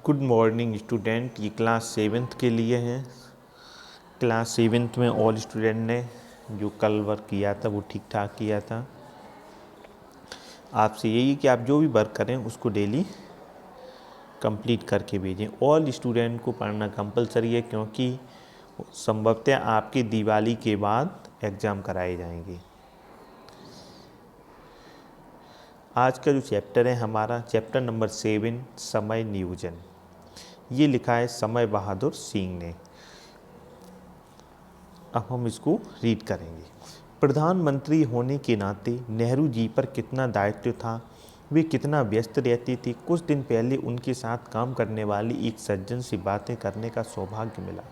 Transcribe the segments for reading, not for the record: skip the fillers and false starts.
Good morning student. ये class 7th के लिए है। क्लास 7th में ऑल स्टूडेंट ने जो कल वर्क किया था वो ठीक ठाक किया था। आपसे यही कि आप जो भी वर्क करें उसको डेली कंप्लीट करके भेजें। ऑल स्टूडेंट को पढ़ना कंपलसरी है क्योंकि संभवतः आपके दिवाली के बाद एग्ज़ाम कराए जाएंगे। आज का जो चैप्टर है हमारा चैप्टर नंबर 7 समय नियोजन। ये लिखा है समय बहादुर सिंह ने। अब हम इसको रीड करेंगे। प्रधानमंत्री होने के नाते नेहरू जी पर कितना दायित्व था, वे कितना व्यस्त रहते थे। कुछ दिन पहले उनके साथ काम करने वाली एक सज्जन से बातें करने का सौभाग्य मिला।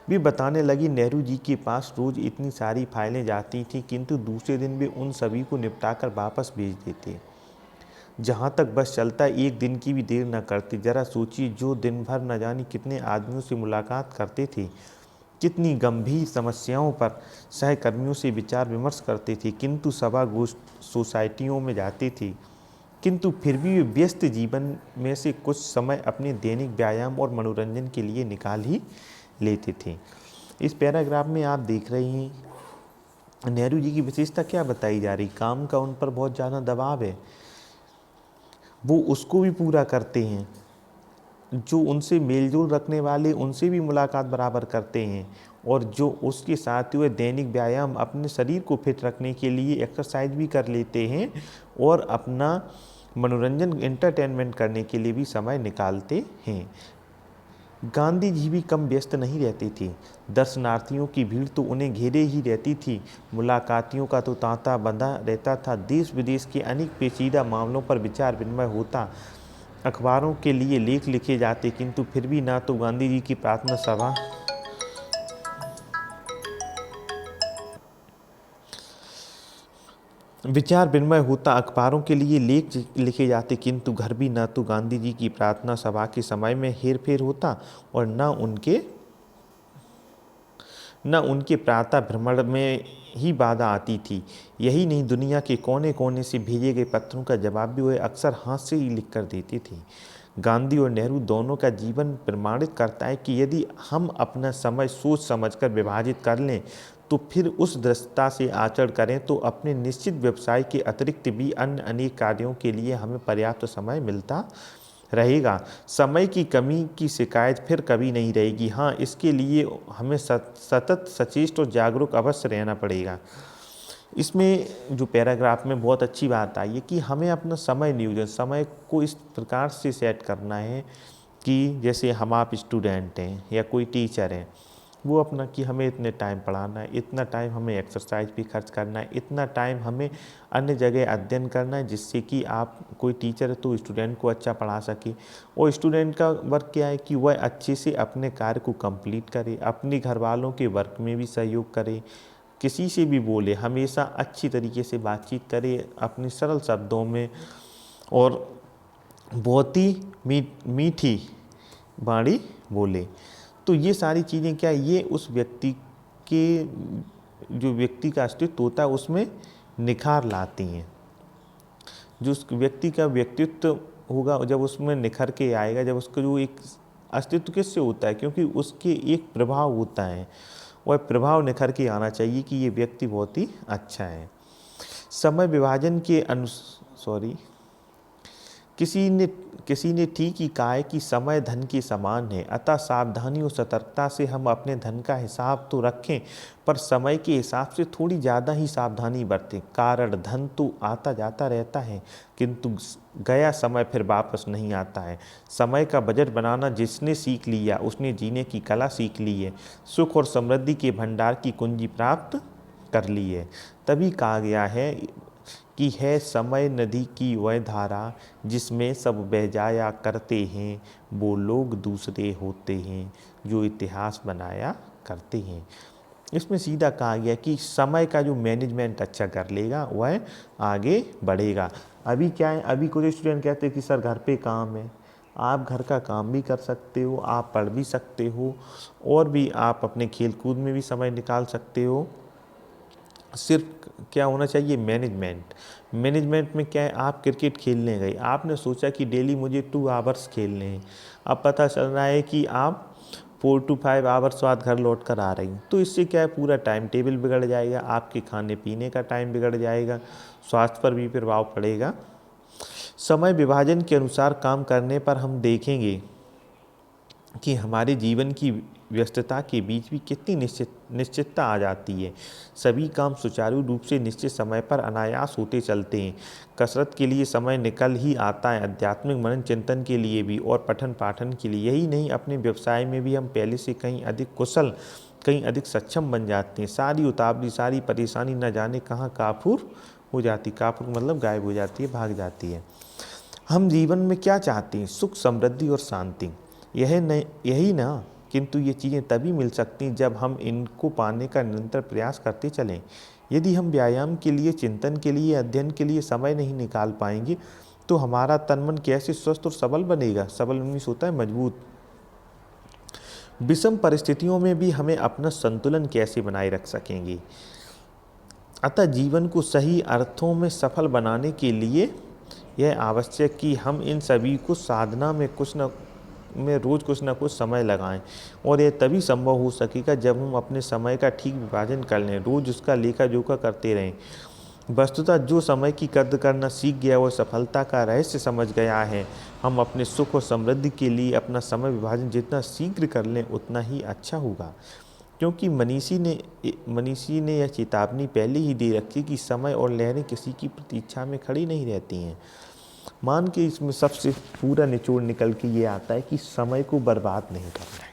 वे बताने लगी, नेहरू जी के पास रोज़ इतनी सारी फाइलें जाती थीं, किंतु दूसरे दिन वे उन सभी को निपटाकर वापस भेज देते। जहाँ तक बस चलता एक दिन की भी देर न करते। जरा सोचिए, जो दिन भर न जाने कितने आदमियों से मुलाकात करते थे, कितनी गंभीर समस्याओं पर सहकर्मियों से विचार विमर्श करते थे, किंतु सभा गोष्ठ सोसाइटियों में जाते थे, किंतु फिर भी वे व्यस्त जीवन में से कुछ समय अपने दैनिक व्यायाम और मनोरंजन के लिए निकाल ही लेते थे। इस पैराग्राफ में आप देख रहे हैं नेहरू जी की विशेषता क्या बताई जा रही। काम का उन पर बहुत ज़्यादा दबाव है, वो उसको भी पूरा करते हैं। जो उनसे मेलजोल रखने वाले उनसे भी मुलाकात बराबर करते हैं, और जो उसके साथ हुए दैनिक व्यायाम अपने शरीर को फिट रखने के लिए एक्सरसाइज भी कर लेते हैं, और अपना मनोरंजन एंटरटेनमेंट करने के लिए भी समय निकालते हैं। गांधी जी भी कम व्यस्त नहीं रहते थे। दर्शनार्थियों की भीड़ तो उन्हें घेरे ही रहती थी। मुलाकातियों का तो तांता बंधा रहता था। देश विदेश के अनेक पेचीदा मामलों पर विचार विनिमय होता। अखबारों के लिए लेख लिखे जाते, किंतु फिर भी ना तो गांधी जी की प्रार्थना सभा विचार विनिमय होता। अखबारों के लिए लेख लिखे जाते, किंतु घर भी ना तो गांधी जी की प्रार्थना सभा के समय में हेर फेर होता, और न उनके प्रातः भ्रमण में ही बाधा आती थी। यही नहीं, दुनिया के कोने कोने से भेजे गए पत्रों का जवाब भी वह अक्सर हाथ से ही लिख कर देते थे। गांधी और नेहरू दोनों का जीवन प्रमाणित करता है कि यदि हम अपना समय सोच समझकर विभाजित कर लें, तो फिर उस दृढ़ता से आचरण करें, तो अपने निश्चित व्यवसाय के अतिरिक्त भी अन्य अनेक कार्यों के लिए हमें पर्याप्त समय मिलता रहेगा। समय की कमी की शिकायत फिर कभी नहीं रहेगी। हाँ, इसके लिए हमें सतत सचेत और जागरूक अवश्य रहना पड़ेगा। इसमें जो पैराग्राफ में बहुत अच्छी बात आई है कि हमें अपना समय नियोजन, समय को इस प्रकार से सेट करना है कि जैसे आप स्टूडेंट हैं या कोई टीचर हैं, वो अपना कि हमें इतने टाइम पढ़ाना है, इतना टाइम हमें एक्सरसाइज भी खर्च करना है, इतना टाइम हमें अन्य जगह अध्ययन करना है, जिससे कि आप कोई टीचर है तो स्टूडेंट को अच्छा पढ़ा सके। और स्टूडेंट का वर्क क्या है कि वह अच्छे से अपने कार्य को कंप्लीट करे, अपने घर वालों के वर्क में भी सहयोग करे, किसी से भी बोले हमेशा अच्छी तरीके से बातचीत करे, अपने सरल शब्दों में, और बहुत ही मीठी वाणी बोले। तो ये सारी चीज़ें क्या, ये उस व्यक्ति के जो व्यक्ति का अस्तित्व होता है उसमें निखार लाती हैं। जो उस व्यक्ति का व्यक्तित्व होगा, जब उसमें निखर के आएगा, जब उसका जो एक अस्तित्व किससे होता है, क्योंकि उसके एक प्रभाव होता है, वह प्रभाव निखर के आना चाहिए कि ये व्यक्ति बहुत ही अच्छा है। समय विभाजन के किसी ने ठीक ही कहा है कि समय धन के समान है, अतः सावधानी और सतर्कता से हम अपने धन का हिसाब तो रखें, पर समय के हिसाब से थोड़ी ज़्यादा ही सावधानी बरतें। कारण धन तो आता जाता रहता है, किंतु गया समय फिर वापस नहीं आता है। समय का बजट बनाना जिसने सीख लिया, उसने जीने की कला सीख ली है, सुख और समृद्धि के भंडार की कुंजी प्राप्त कर ली है। तभी कहा गया है कि है समय नदी की वह धारा, जिसमें सब बह जाया करते हैं, वो लोग दूसरे होते हैं जो इतिहास बनाया करते हैं। इसमें सीधा कहा गया कि समय का जो मैनेजमेंट अच्छा कर लेगा वह आगे बढ़ेगा। अभी क्या है, अभी कुछ स्टूडेंट कहते हैं कि सर घर पे काम है। आप घर का काम भी कर सकते हो, आप पढ़ भी सकते हो, और भी आप अपने खेल कूद में भी समय निकाल सकते हो। सिर्फ क्या होना चाहिए? मैनेजमेंट। मैनेजमेंट में क्या है, आप क्रिकेट खेलने गए, आपने सोचा कि डेली मुझे 2 आवर्स खेलने हैं, अब पता चल रहा है कि आप 4 to 5 आवर्स बाद घर लौट कर आ रही हैं, तो इससे क्या है, पूरा टाइम टेबल बिगड़ जाएगा, आपके खाने पीने का टाइम बिगड़ जाएगा, स्वास्थ्य पर भी प्रभाव पड़ेगा। समय विभाजन के अनुसार काम करने पर हम देखेंगे कि हमारे जीवन की व्यस्तता के बीच भी कितनी निश्चितता आ जाती है। सभी काम सुचारू रूप से निश्चित समय पर अनायास होते चलते हैं। कसरत के लिए समय निकल ही आता है, आध्यात्मिक मनन चिंतन के लिए भी और पठन पाठन के लिए। यही नहीं, अपने व्यवसाय में भी हम पहले से कहीं अधिक कुशल, कहीं अधिक सक्षम बन जाते हैं। सारी उतावली, सारी परेशानी न जाने कहाँ काफूर हो जाती, काफूर मतलब गायब हो जाती है, भाग जाती है। हम जीवन में क्या चाहते हैं? सुख, समृद्धि और शांति। यही ना, किंतु ये चीज़ें तभी मिल सकती हैं जब हम इनको पाने का निरंतर प्रयास करते चलें। यदि हम व्यायाम के लिए, चिंतन के लिए, अध्ययन के लिए समय नहीं निकाल पाएंगे तो हमारा तन मन कैसे स्वस्थ और सबल बनेगा? सबल मीन्स होता है मजबूत। विषम परिस्थितियों में भी हमें अपना संतुलन कैसे बनाए रख सकेंगे? अतः जीवन को सही अर्थों में सफल बनाने के लिए यह आवश्यक कि हम इन सभी को साधना में रोज़ कुछ न कुछ समय लगाएं, और यह तभी संभव हो सकेगा जब हम अपने समय का ठीक विभाजन कर लें, रोज़ उसका लेखा जोखा करते रहें। वस्तुतः जो समय की कद्र करना सीख गया वह सफलता का रहस्य समझ गया है। हम अपने सुख और समृद्धि के लिए अपना समय विभाजन जितना शीघ्र कर लें उतना ही अच्छा होगा, क्योंकि मनीषी ने यह चेतावनी पहले ही दे रखी कि समय और लहरें किसी की प्रतीक्षा में खड़ी नहीं रहती हैं। मान के इसमें सबसे पूरा निचोड़ निकल के ये आता है कि समय को बर्बाद नहीं करना है।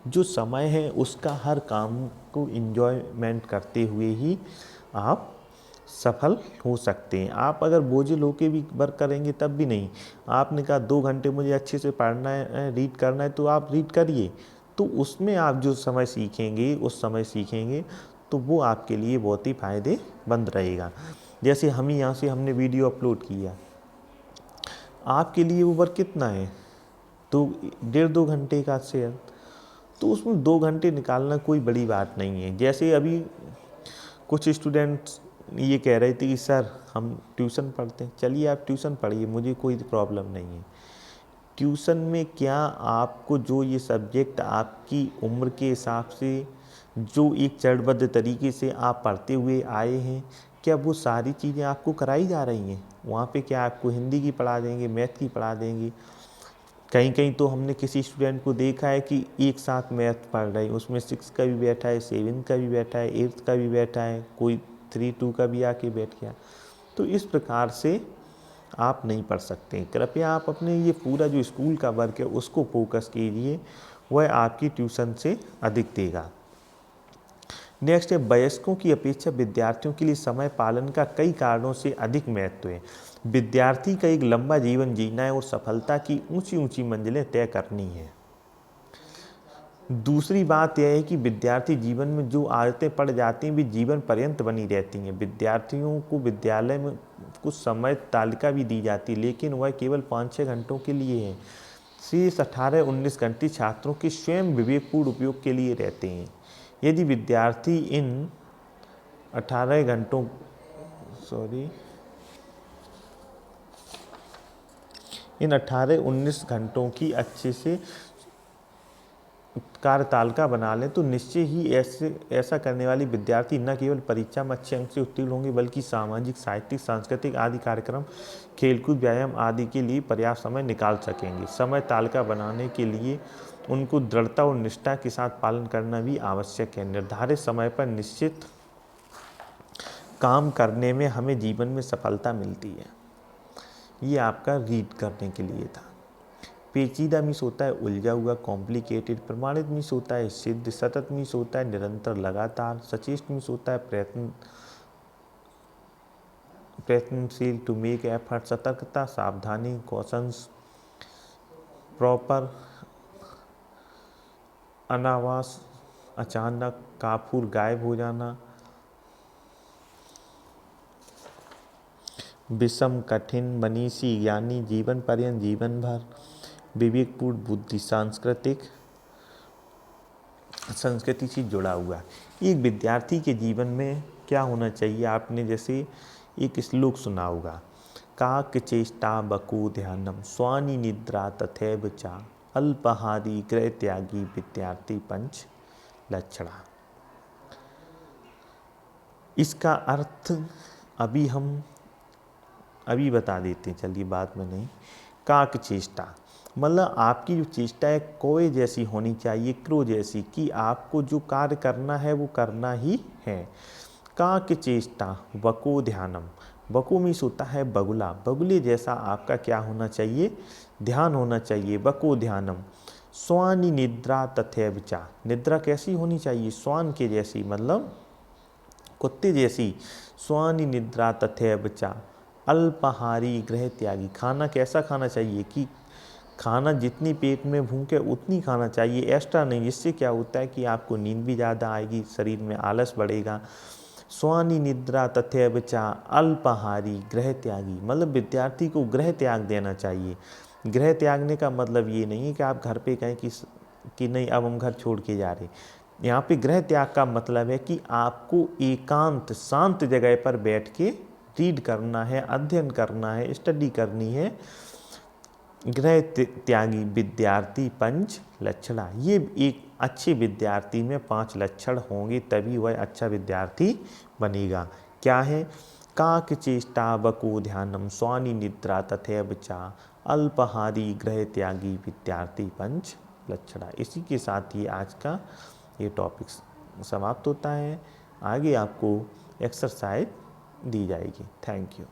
जो समय है उसका हर काम को इंजॉयमेंट करते हुए ही आप सफल हो सकते हैं। आप अगर बोझिल होके भी वर्क करेंगे तब भी नहीं। आपने कहा 2 घंटे मुझे अच्छे से पढ़ना है, रीड करना है, तो आप रीड करिए। तो उसमें आप जो समय सीखेंगे, उस समय सीखेंगे तो वो आपके लिए बहुत ही फायदेमंद रहेगा। जैसे हम ही यहाँ से हमने वीडियो अपलोड किया, आपके लिए वो वर्क कितना है? तो 1.5-2 घंटे का शेयर, तो उसमें 2 घंटे निकालना कोई बड़ी बात नहीं है। जैसे अभी कुछ स्टूडेंट्स ये कह रहे थे कि सर हम ट्यूशन पढ़ते हैं, चलिए आप ट्यूशन पढ़िए, मुझे कोई प्रॉब्लम नहीं है। ट्यूशन में क्या आपको जो ये सब्जेक्ट आपकी उम्र के हिसाब से जो एक चरणबद्ध तरीके से आप पढ़ते हुए आए हैं, क्या वो सारी चीज़ें आपको कराई जा रही हैं? वहाँ पे क्या आपको हिंदी की पढ़ा देंगे, मैथ की पढ़ा देंगे? कहीं कहीं तो हमने किसी स्टूडेंट को देखा है कि एक साथ मैथ पढ़ रहे हैं, उसमें 6 का भी बैठा है, 7 का भी बैठा है, 8 का भी बैठा है, कोई 3-2 का भी आके बैठ गया। तो इस प्रकार से आप नहीं पढ़ सकते। कृपया आप अपने ये पूरा जो स्कूल का वर्क है उसको फोकस कीजिए, वह आपकी ट्यूशन से अधिक देगा। नेक्स्ट है, वयस्कों की अपेक्षा विद्यार्थियों के लिए समय पालन का कई कारणों से अधिक महत्व है। विद्यार्थी का एक लंबा जीवन जीना है और सफलता की ऊंची ऊंची मंजिलें तय करनी है। दूसरी बात यह है कि विद्यार्थी जीवन में जो आदतें पड़ जाती हैं वे जीवन पर्यंत बनी रहती हैं। विद्यार्थियों को विद्यालय में कुछ समय तालिका भी दी जाती है, लेकिन वह केवल 5-6 घंटों के लिए है। शेष 18-19 घंटे छात्रों के स्वयं विवेकपूर्ण उपयोग के लिए रहते हैं। यदि विद्यार्थी इन 18-19 घंटों की अच्छे से कार्यतालिका बना लें तो निश्चय ही ऐसा करने वाले विद्यार्थी न केवल परीक्षा में अच्छे अंक से उत्तीर्ण होंगे, बल्कि सामाजिक, साहित्यिक, सांस्कृतिक आदि कार्यक्रम, खेलकूद, व्यायाम आदि के लिए पर्याप्त समय निकाल सकेंगे। समय तालिका बनाने के लिए उनको दृढ़ता और निष्ठा के साथ पालन करना भी आवश्यक है। निर्धारित समय पर निश्चित काम करने में हमें जीवन में सफलता मिलती है। ये आपका रीड करने के लिए था। पेचीदा मीन्स होता है उलझा हुआ, कॉम्प्लिकेटेड। प्रमाणित मीन्स होता है सिद्ध। सतत मीन्स होता है निरंतर, लगातार। सचेत मीन्स होता है प्रयत्नशील, टू मेक एफर्ट। सतर्कता, सावधानी, कॉशंस। प्रॉपर, अनावास, अचानक, काफूर, गायब हो जाना। विषम, कठिन, मनीषी, ज्ञानी, जीवन पर्यंत, जीवन भर। विवेकपूर्ण, बुद्धि, सांस्कृतिक, संस्कृति से जुड़ा हुआ। एक विद्यार्थी के जीवन में क्या होना चाहिए? आपने जैसे एक श्लोक सुना होगा, काक चेष्टा बको ध्यानम स्वानि निद्रा तथैव चा अल्पाहारी गृह त्यागी विद्यार्थी पंच लक्षणा। इसका अर्थ अभी बता देते हैं, चलिए बात में नहीं। काक चेष्टा मतलब आपकी जो चेष्टा है कोए जैसी होनी चाहिए, क्रो जैसी, कि आपको जो कार्य करना है वो करना ही है। काक चेष्टा वको ध्यानम, वको मीन्स होता है बगुला, बगुले जैसा आपका क्या होना चाहिए? ध्यान होना चाहिए। वको ध्यानम स्वानि निद्रा तथैव चा, निद्रा कैसी होनी चाहिए? स्वान के जैसी, मतलब कुत्ते जैसी। स्वानि निद्रा तथैव चा अल्पाहारी गृह त्यागी, खाना कैसा खाना चाहिए? कि खाना जितनी पेट में भूख है उतनी खाना चाहिए, एक्स्ट्रा नहीं, जिससे क्या होता है कि आपको नींद भी ज़्यादा आएगी, शरीर में आलस बढ़ेगा। स्वानि निद्रा तथैव चा अल्पाहारी गृह त्यागी, मतलब विद्यार्थी को गृह त्याग देना चाहिए। गृह त्यागने का मतलब ये नहीं है कि आप घर पे कहें कि नहीं अब हम घर छोड़ के जा रहे। यहाँ पे गृह त्याग का मतलब है कि आपको एकांत शांत जगह पर बैठ के रीड करना है, अध्ययन करना है, स्टडी करनी है। गृह त्यागी विद्यार्थी पंच लक्षणा, ये एक अच्छे विद्यार्थी में 5 लक्षण होंगे तभी वह अच्छा विद्यार्थी बनेगा। क्या है? काक चेष्टा बको ध्यानम स्वानि निद्रा तथैव चा अल्पाहारी गृह त्यागी विद्यार्थी पंच लक्षणा। इसी के साथ ही आज का ये टॉपिक समाप्त होता है। आगे आपको एक्सरसाइज दी जाएगी। Thank you.